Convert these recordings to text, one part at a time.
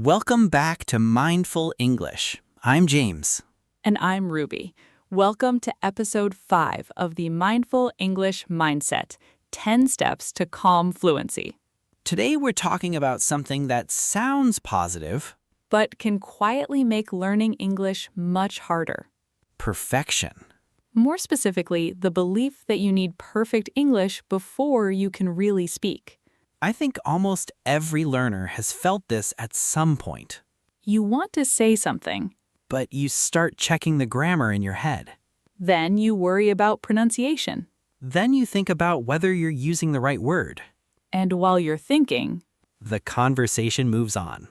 Welcome back to Mindful English. I'm James. And I'm Ruby. Welcome to episode 5 of the Mindful English Mindset, 10 Steps to Calm Fluency, Today we're talking about something that sounds positive, but can quietly make learning English much harder. perfection. More specifically, the belief that you need perfect English before you can really speak. I think almost every learner has felt this at some point, You want to say something, but you start checking the grammar in your head. then you worry about pronunciation. Then you think about whether you're using the right word. And while you're thinking, The conversation moves on.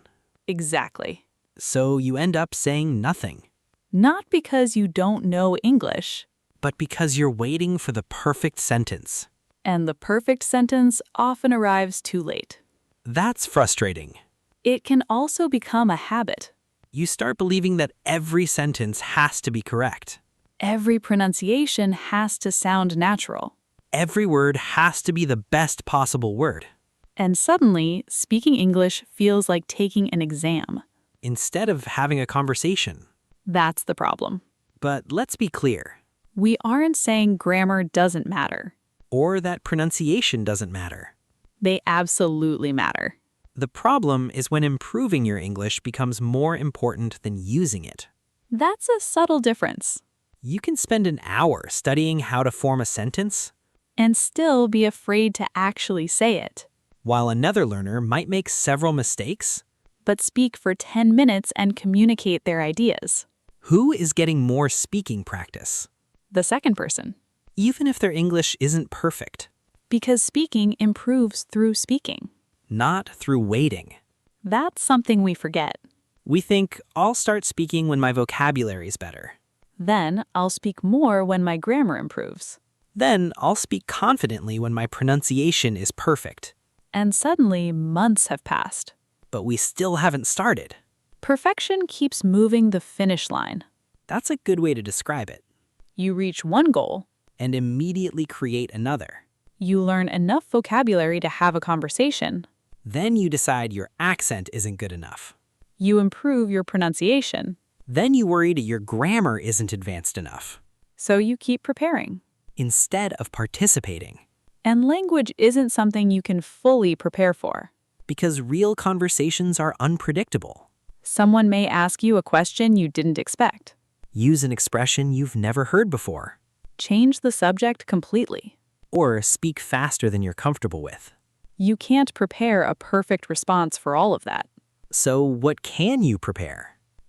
exactly. So you end up saying nothing, Not because you don't know English, but because you're waiting for the perfect sentence. and the perfect sentence often arrives too late. That's frustrating. It can also become a habit. You start believing that every sentence has to be correct. Every pronunciation has to sound natural. Every word has to be the best possible word, And suddenly, speaking English feels like taking an exam. instead of having a conversation. That's the problem. But let's be clear, We aren't saying grammar doesn't matter. or that pronunciation doesn't matter. They absolutely matter. The problem is when improving your English becomes more important than using it. That's a subtle difference. You can spend an hour studying how to form a sentence, And still be afraid to actually say it. while another learner might make several mistakes. But speak for 10 minutes and communicate their ideas. Who is getting more speaking practice, The second person. even if their English isn't perfect? Because speaking improves through speaking. Not through waiting. That's something we forget. We think, I'll start speaking when my vocabulary's better. Then I'll speak more when my grammar improves. Then I'll speak confidently when my pronunciation is perfect. And suddenly, months have passed. But we still haven't started. Perfection keeps moving the finish line. That's a good way to describe it. You reach one goal, And immediately create another. you learn enough vocabulary to have a conversation, Then you decide your accent isn't good enough. you improve your pronunciation, Then you worry that your grammar isn't advanced enough, so you keep preparing. instead of participating. And language isn't something you can fully prepare for. Because real conversations are unpredictable. Someone may ask you a question you didn't expect. Use an expression you've never heard before. Change the subject completely. Or speak faster than you're comfortable with. You can't prepare a perfect response for all of that. So what can you prepare?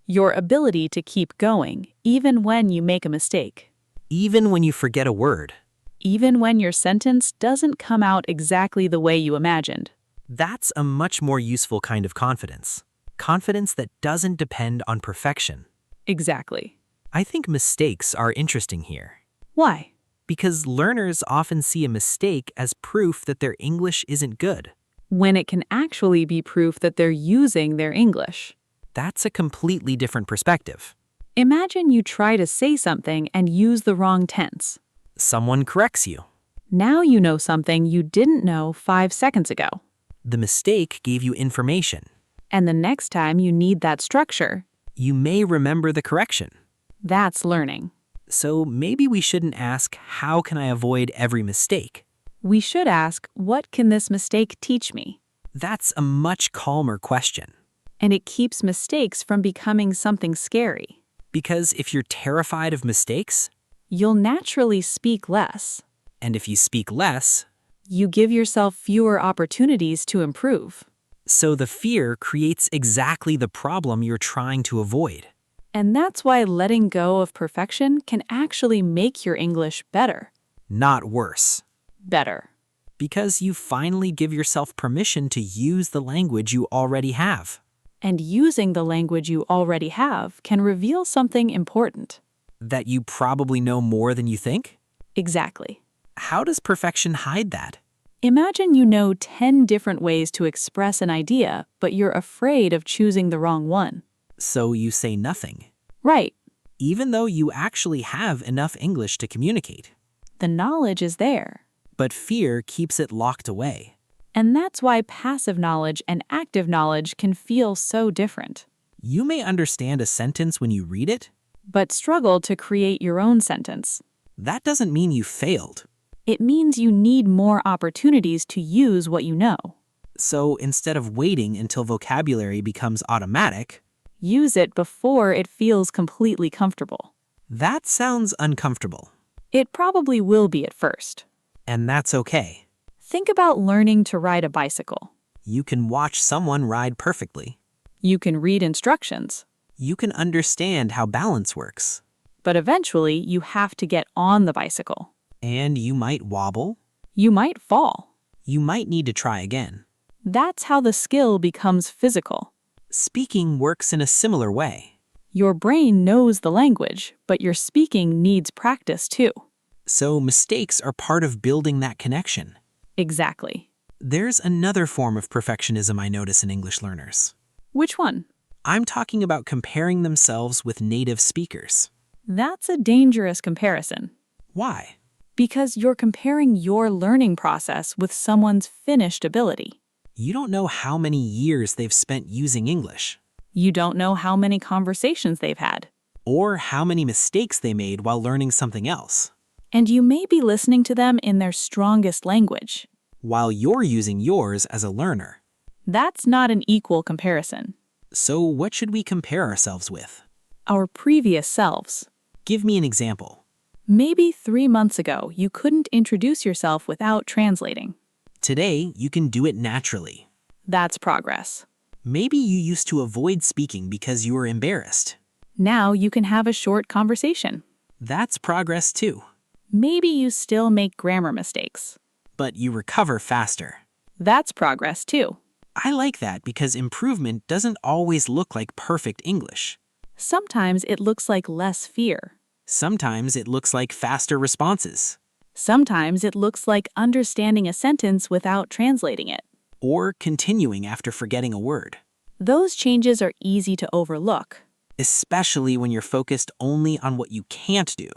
Your ability to keep going, even when you make a mistake. Even when you forget a word. Even when your sentence doesn't come out exactly the way you imagined. That's a much more useful kind of confidence. Confidence that doesn't depend on perfection. Exactly. I think mistakes are interesting here. Why? Because learners often see a mistake as proof that their English isn't good. When it can actually be proof that they're using their English. That's a completely different perspective. Imagine you try to say something and use the wrong tense. Someone corrects you. Now you know something you didn't know 5 seconds ago. The mistake gave you information. And the next time you need that structure, You may remember the correction. that's learning. So maybe we shouldn't ask, how can I avoid every mistake? We should ask, what can this mistake teach me? That's a much calmer question. And it keeps mistakes from becoming something scary. Because if you're terrified of mistakes, You'll naturally speak less. and if you speak less, You give yourself fewer opportunities to improve. so the fear creates exactly the problem you're trying to avoid. And that's why letting go of perfection can actually make your English better. Not worse. Better. Because you finally give yourself permission to use the language you already have. And using the language you already have can reveal something important. That you probably know more than you think? Exactly. How does perfection hide that? Imagine you know 10 different ways to express an idea, but you're afraid of choosing the wrong one. So you say nothing, Right. even though you actually have enough English to communicate. The knowledge is there. But fear keeps it locked away. And that's why passive knowledge and active knowledge can feel so different, You may understand a sentence when you read it. but struggle to create your own sentence. That doesn't mean you failed. It means you need more opportunities to use what you know. So instead of waiting until vocabulary becomes automatic, Use it before it feels completely comfortable. that sounds uncomfortable. It probably will be at first. And that's okay. Think about learning to ride a bicycle. You can watch someone ride perfectly. You can read instructions, You can understand how balance works. but eventually you have to get on the bicycle. And you might wobble. You might fall. You might need to try again. That's how the skill becomes physical. Speaking works in a similar way. Your brain knows the language, but your speaking needs practice too. So mistakes are part of building that connection. Exactly. There's another form of perfectionism I notice in English learners. Which one? I'm talking about comparing themselves with native speakers. That's a dangerous comparison. Why? Because you're comparing your learning process with someone's finished ability. You don't know how many years they've spent using English, You don't know how many conversations they've had. or how many mistakes they made while learning something else, And you may be listening to them in their strongest language. while you're using yours as a learner. That's not an equal comparison. So what should we compare ourselves with? Our previous selves. Give me an example. Maybe 3 months ago, you couldn't introduce yourself without translating. Today, you can do it naturally. That's progress. Maybe you used to avoid speaking because you were embarrassed. Now you can have a short conversation. That's progress too. Maybe you still make grammar mistakes. But you recover faster. That's progress too. I like that because improvement doesn't always look like perfect English. Sometimes it looks like less fear. Sometimes it looks like faster responses, Sometimes it looks like understanding a sentence without translating it. or continuing after forgetting a word, Those changes are easy to overlook. especially when you're focused only on what you can't do.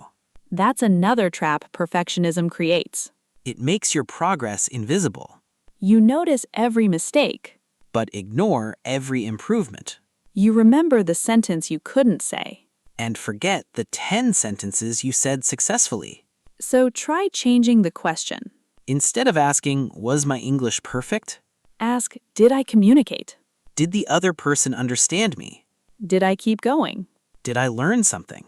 That's another trap perfectionism creates. It makes your progress invisible, You notice every mistake. but ignore every improvement, You remember the sentence you couldn't say. and forget the 10 sentences you said successfully. So try changing the question. Instead of asking, "Was my English perfect?" Ask, did I communicate? Did the other person understand me? Did I keep going? Did I learn something?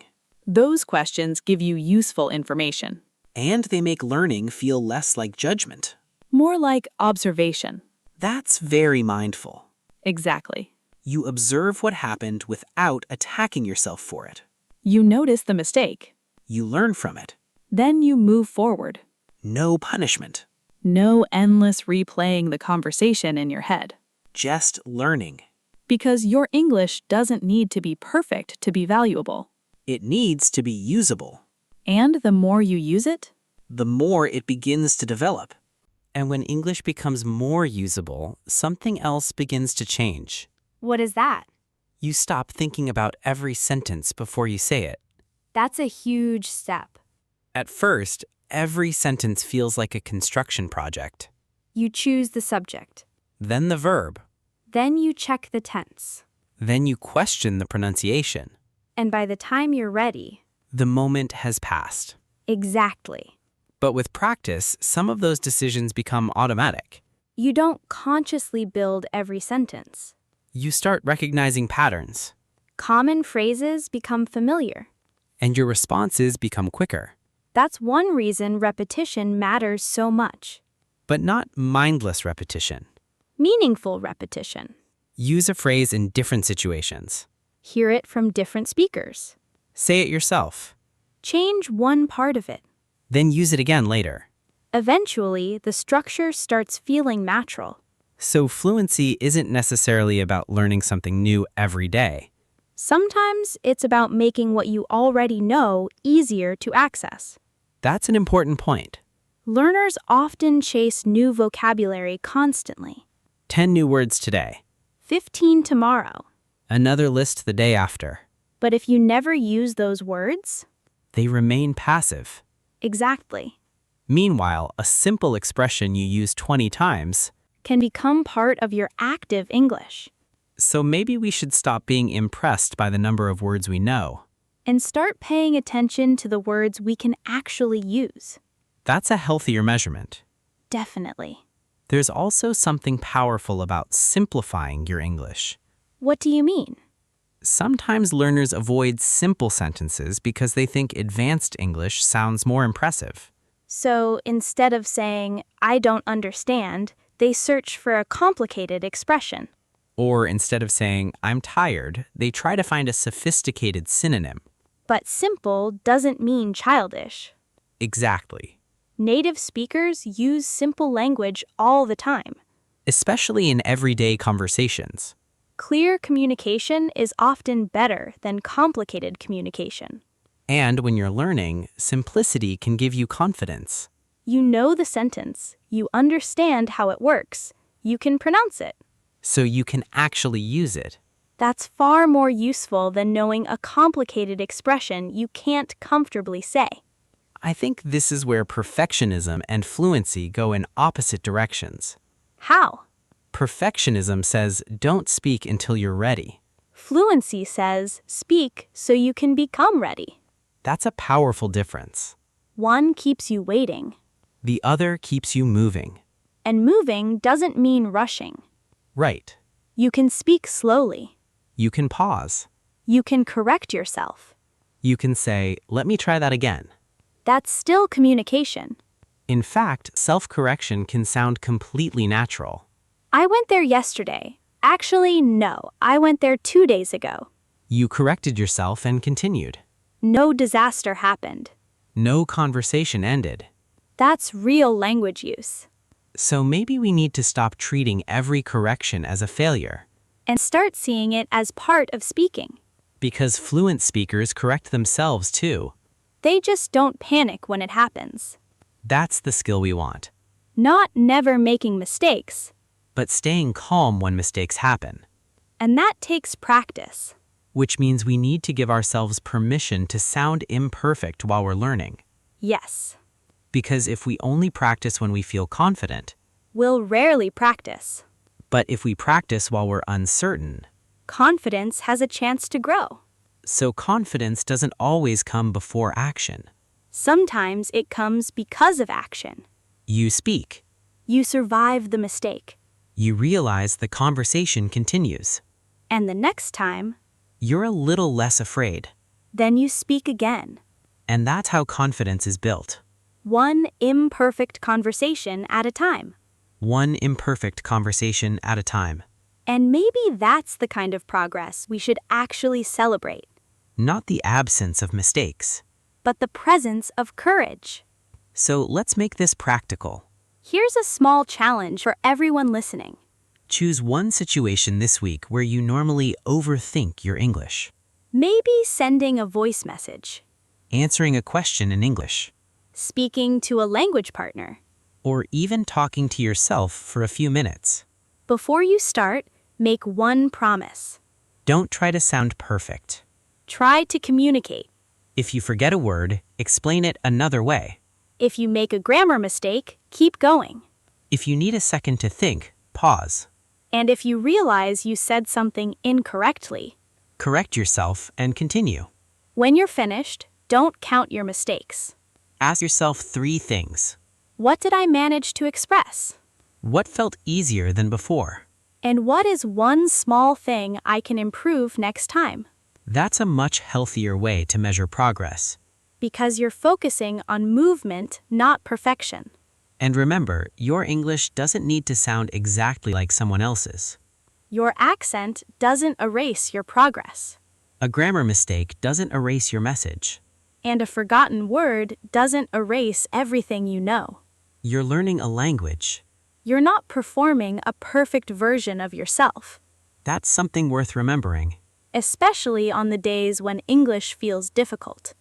Those questions give you useful information. And they make learning feel less like judgment. More like observation. That's very mindful. Exactly. You observe what happened without attacking yourself for it. You notice the mistake. You learn from it. Then you move forward. No punishment. No endless replaying the conversation in your head. Just learning. Because your English doesn't need to be perfect to be valuable. It needs to be usable. And the more you use it, The more it begins to develop. And when English becomes more usable, something else begins to change. What is that? You stop thinking about every sentence before you say it. That's a huge step. At first, every sentence feels like a construction project. You choose the subject. Then the verb. Then you check the tense. Then you question the pronunciation. And by the time you're ready, The moment has passed. exactly. But with practice, some of those decisions become automatic. You don't consciously build every sentence. You start recognizing patterns, Common phrases become familiar. and your responses become quicker. That's one reason repetition matters so much. But not mindless repetition. Meaningful repetition. Use a phrase in different situations. Hear it from different speakers. Say it yourself. Change one part of it. Then use it again later. Eventually, the structure starts feeling natural. So fluency isn't necessarily about learning something new every day. Sometimes it's about making what you already know easier to access. That's an important point. Learners often chase new vocabulary constantly. 10 new words today. 15 tomorrow. Another list the day after. But if you never use those words, They remain passive. exactly. Meanwhile, a simple expression you use 20 times can become part of your active English. So maybe we should stop being impressed by the number of words we know. And start paying attention to the words we can actually use. That's a healthier measurement. Definitely. There's also something powerful about simplifying your English. What do you mean? Sometimes learners avoid simple sentences because they think advanced English sounds more impressive. So instead of saying, I don't understand, they search for a complicated expression. Or instead of saying, I'm tired, they try to find a sophisticated synonym. But simple doesn't mean childish. Exactly. Native speakers use simple language all the time. Especially in everyday conversations. Clear communication is often better than complicated communication. And when you're learning, simplicity can give you confidence. You know the sentence, you understand how it works, you can pronounce it. So you can actually use it. That's far more useful than knowing a complicated expression you can't comfortably say. I think this is where perfectionism and fluency go in opposite directions. How? Perfectionism says, don't speak until you're ready. Fluency says, speak so you can become ready. That's a powerful difference. One keeps you waiting. The other keeps you moving. And moving doesn't mean rushing. Right. You can speak slowly. You can pause. You can correct yourself. You can say, let me try that again. That's still communication. In fact, self-correction can sound completely natural. I went there yesterday. Actually, no, I went there 2 days ago. You corrected yourself and continued. No disaster happened. No conversation ended. That's real language use. So maybe we need to stop treating every correction as a failure. And start seeing it as part of speaking. Because fluent speakers correct themselves too. They just don't panic when it happens. That's the skill we want. Not never making mistakes. But staying calm when mistakes happen. And that takes practice. Which means we need to give ourselves permission to sound imperfect while we're learning. Yes. Because if we only practice when we feel confident, We'll rarely practice. but if we practice while we're uncertain, Confidence has a chance to grow. so confidence doesn't always come before action. Sometimes it comes because of action. You speak. You survive the mistake. You realize the conversation continues. And the next time, You're a little less afraid. then you speak again. And that's how confidence is built. One imperfect conversation at a time. One imperfect conversation at a time. And maybe that's the kind of progress we should actually celebrate, Not the absence of mistakes. but the presence of courage. So let's make this practical. Here's a small challenge for everyone listening. Choose one situation this week where you normally overthink your English. Maybe sending a voice message, Answering a question in English. speaking to a language partner. Or even talking to yourself for a few minutes. Before you start, make one promise. Don't try to sound perfect. Try to communicate. If you forget a word, explain it another way. If you make a grammar mistake, keep going. If you need a second to think, pause. And if you realize you said something incorrectly, Correct yourself and continue. when you're finished, don't count your mistakes. Ask yourself 3 things. What did I manage to express? What felt easier than before? And what is one small thing I can improve next time? That's a much healthier way to measure progress. Because you're focusing on movement, not perfection. And remember, your English doesn't need to sound exactly like someone else's. Your accent doesn't erase your progress. A grammar mistake doesn't erase your message. And a forgotten word doesn't erase everything you know. You're learning a language. You're not performing a perfect version of yourself, That's something worth remembering. especially on the days when English feels difficult.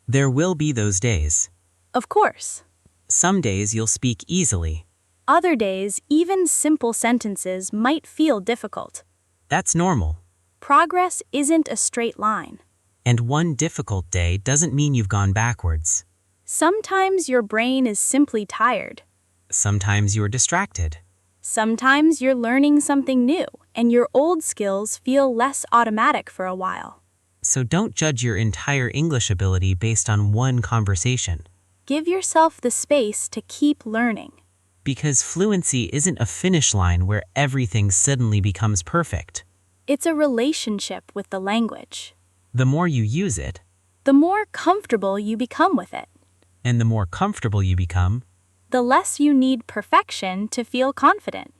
There will be those days. Of course. Some days you'll speak easily. Other days, even simple sentences might feel difficult. That's normal. Progress isn't a straight line. And one difficult day doesn't mean you've gone backwards. Sometimes your brain is simply tired. Sometimes you're distracted. Sometimes you're learning something new, and your old skills feel less automatic for a while. So don't judge your entire English ability based on one conversation. Give yourself the space to keep learning. Because fluency isn't a finish line where everything suddenly becomes perfect. It's a relationship with the language. The more you use it, The more comfortable you become with it, and the more comfortable you become, the less you need perfection to feel confident.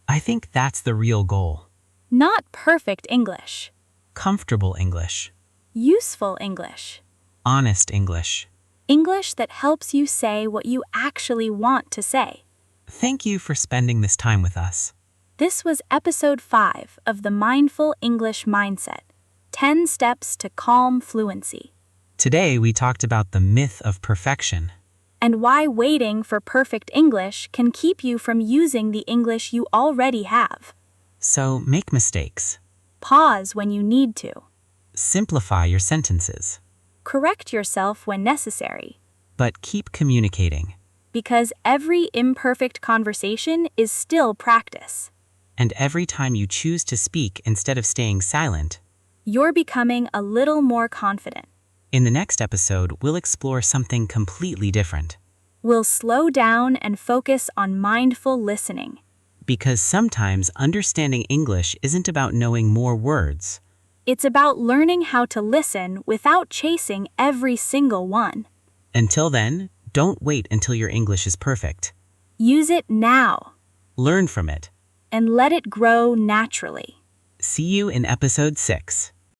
I think that's the real goal. Not perfect English, Comfortable English. useful English, Honest English. English that helps you say what you actually want to say. Thank you for spending this time with us. This was episode 5 of the Mindful English Mindset, 10 Steps to Calm Fluency, Today we talked about the myth of perfection. and why waiting for perfect English can keep you from using the English you already have. So make mistakes. Pause when you need to. Simplify your sentences. Correct yourself when necessary, But keep communicating. because every imperfect conversation is still practice. And every time you choose to speak instead of staying silent, You're becoming a little more confident. in the next episode we'll explore something completely different. We'll slow down and focus on mindful listening. Because sometimes understanding English isn't about knowing more words. It's about learning how to listen without chasing every single one. Until then, don't wait until your English is perfect. Use it now Learn from it. and let it grow naturally. See you in episode 6.